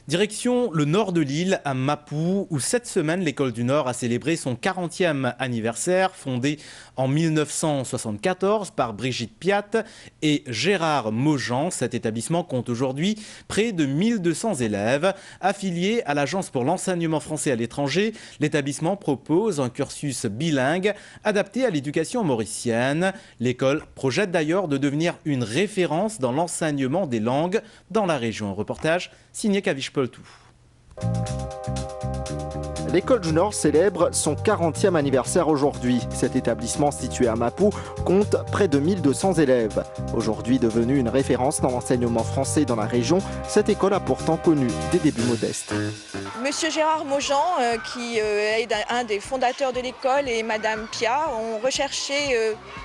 Direction le nord de l'île, à Mapou, où cette semaine, l'École du Nord a célébré son 40e anniversaire, fondée en 1974 par Brigitte Piat et Gérard Maujean. Cet établissement compte aujourd'hui près de 1200 élèves. Affilié à l'Agence pour l'enseignement français à l'étranger, l'établissement propose un cursus bilingue adapté à l'éducation mauricienne. L'école projette d'ailleurs de devenir une référence dans l'enseignement des langues dans la région. Un reportage signé Kavish Poltou. L'École du Nord célèbre son 40e anniversaire aujourd'hui. Cet établissement situé à Mapou compte près de 1200 élèves. Aujourd'hui devenue une référence dans l'enseignement français dans la région, cette école a pourtant connu des débuts modestes. Monsieur Gérard Maujean, qui est un des fondateurs de l'école, et Madame Pia ont recherché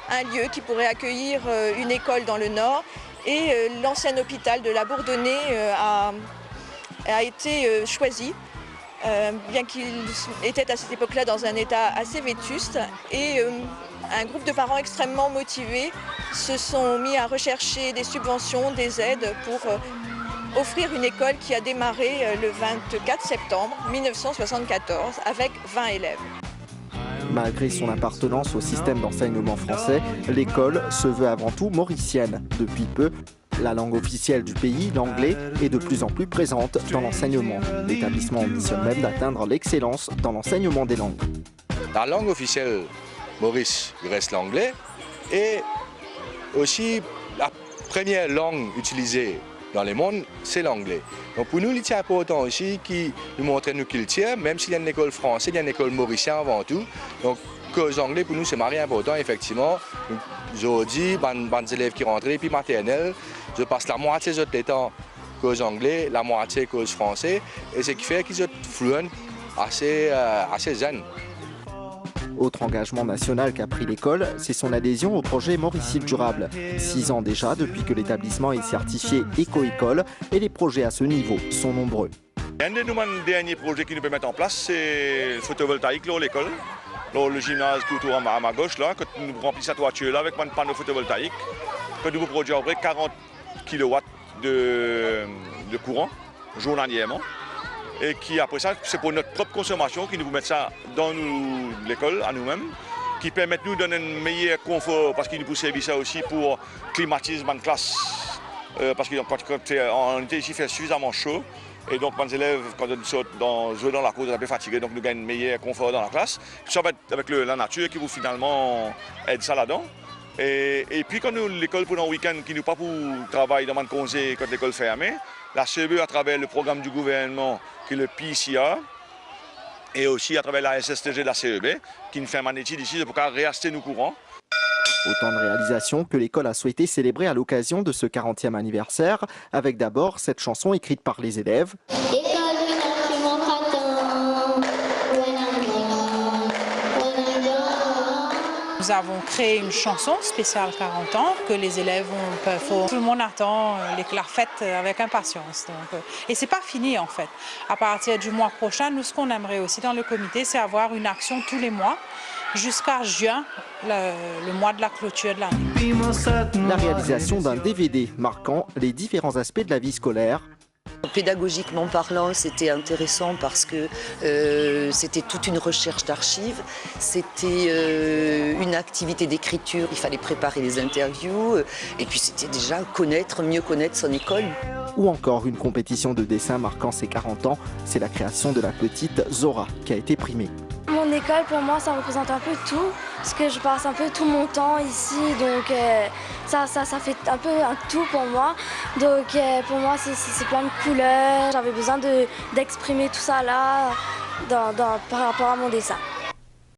un lieu qui pourrait accueillir une école dans le Nord. Et l'ancien hôpital de la Bourdonnais a été choisi, bien qu'il était à cette époque-là dans un état assez vétuste. Et un groupe de parents extrêmement motivés se sont mis à rechercher des subventions, des aides pour offrir une école qui a démarré le 24 septembre 1974 avec 20 élèves. Malgré son appartenance au système d'enseignement français, l'école se veut avant tout mauricienne. Depuis peu, la langue officielle du pays, l'anglais, est de plus en plus présente dans l'enseignement. L'établissement ambitionne même d'atteindre l'excellence dans l'enseignement des langues. La langue officielle Maurice reste l'anglais et aussi la première langue utilisée dans le monde, c'est l'anglais. Donc pour nous, il est important aussi de nous montrer nos cultures, même s'il y a une école française, il y a une école mauricienne avant tout. Donc cause anglais, pour nous, c'est très important, effectivement. Aujourd'hui, les élèves qui rentrent, puis maternelle, je passe la moitié de temps cause anglais, la moitié cause français, et ce qui fait qu'ils sont fluents assez jeunes. Autre engagement national qu'a pris l'école, c'est son adhésion au projet Mauricile Durable. 6 ans déjà depuis que l'établissement est certifié éco-école et les projets à ce niveau sont nombreux. Un des derniers projets qui nous peut mettre en place, c'est le photovoltaïque à l'école. Le gymnase qui est autour à ma gauche, là, que nous remplissons la toiture là, avec un panneau photovoltaïque, que nous produisons à peu près 40 kW de courant journalièrement. Et qui, après ça, c'est pour notre propre consommation, qui nous mettent ça dans l'école, à nous-mêmes, qui permettent nous de donner un meilleur confort, parce qu'ils nous servent ça aussi pour climatiser ma classe. Parce qu'en été ici, il fait suffisamment chaud. Et donc, les élèves, quand ils sautent dans la cour, ils sont un peu fatigués, donc nous gagnons un meilleur confort dans la classe. Ça va être avec la nature qui vous finalement aide ça là-dedans. Et puis, quand nous, l'école pendant le week-end, qui nous pas pour travailler dans le congé quand l'école fermée, la CEB, à travers le programme du gouvernement, qui est le PICA, et aussi à travers la SSTG de la CEB, qui nous fait une étude ici pour réacheter nos courants. Autant de réalisations que l'école a souhaité célébrer à l'occasion de ce 40e anniversaire, avec d'abord cette chanson écrite par les élèves. Nous avons créé une chanson spéciale 40 ans que les élèves peuvent. Tout le monde attend la fête avec impatience. Et c'est pas fini en fait. À partir du mois prochain, nous ce qu'on aimerait aussi dans le comité, c'est avoir une action tous les mois jusqu'à juin, le mois de la clôture de l'année. La réalisation d'un DVD marquant les différents aspects de la vie scolaire. Pédagogiquement parlant, c'était intéressant parce que c'était toute une recherche d'archives, c'était une activité d'écriture, il fallait préparer les interviews et puis c'était déjà mieux connaître son école. Ou encore une compétition de dessin marquant ses 40 ans, c'est la création de la petite Zora qui a été primée. Mon école, pour moi, ça représente un peu tout, parce que je passe un peu tout mon temps ici, donc ça fait un peu un tout pour moi. Donc pour moi, c'est plein de couleurs. J'avais besoin d'exprimer tout ça là par rapport à mon dessin.